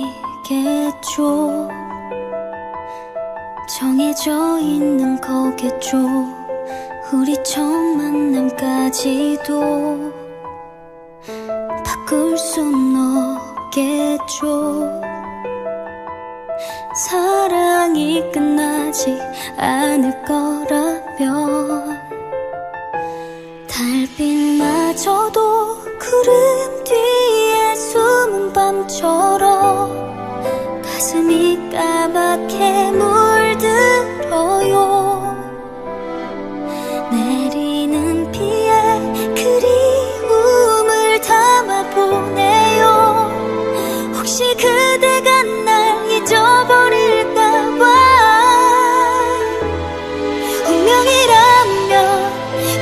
운명이겠죠. 정해져 있는 거겠죠. 우리 처음 만남까지도 바꿀 순 없겠죠. 사랑이 끝나지 않을 거라면 달빛마저도 구름 뒤에 숨은 밤처럼 가슴이 까맣게 물들어요. 내리는 비에 그리움을 담아보네요. 혹시 그대가 날 잊어버릴까봐. 운명이라면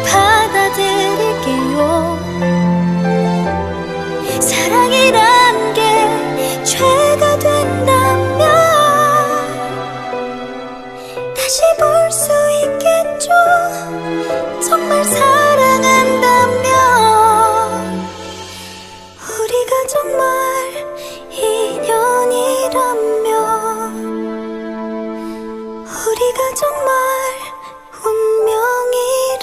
받아들일게요. 사랑이란 게 죄가 된다면 다시 볼 수 있겠죠. 정말 사랑한다면 우리가 정말 인연이라면 우리가 정말 운명이라면.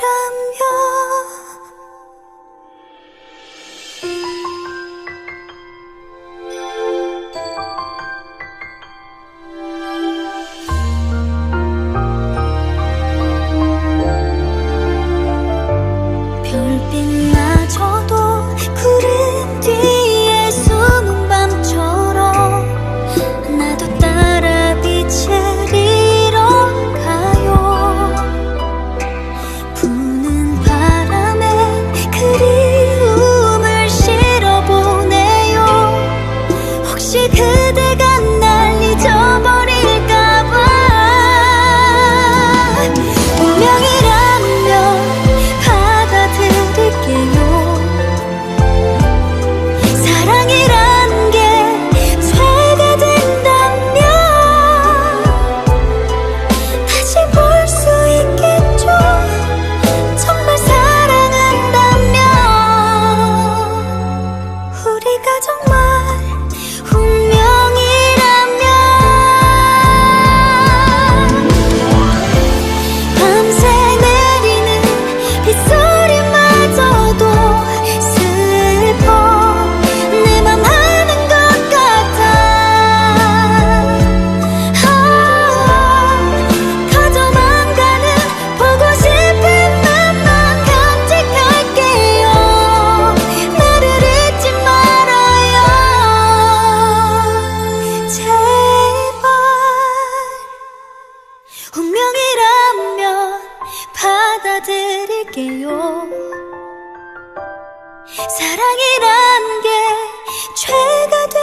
별빛마저도 구름 뒤에 숨은 밤처럼 나도 따라 빛을 잃어가요. 부는 바람에 그리움을 실어보네요. 혹시 그대가 날 잊어버릴까봐. 운명이라면 받아들일게요. 사랑이란 게 죄가 된다면 다시 볼 수 있겠죠. 정말 사랑한다면 우리가 정말 운명이라면. 밤새 내리는 빗소리마저도 슬퍼 내 맘 아는 것 같아. 가져만 가는 보고 싶은 맘만 간직할게요. 나를 잊지 말아요. 제발. 운명이라면 받아들일게요. 사랑이란 게 죄가 돼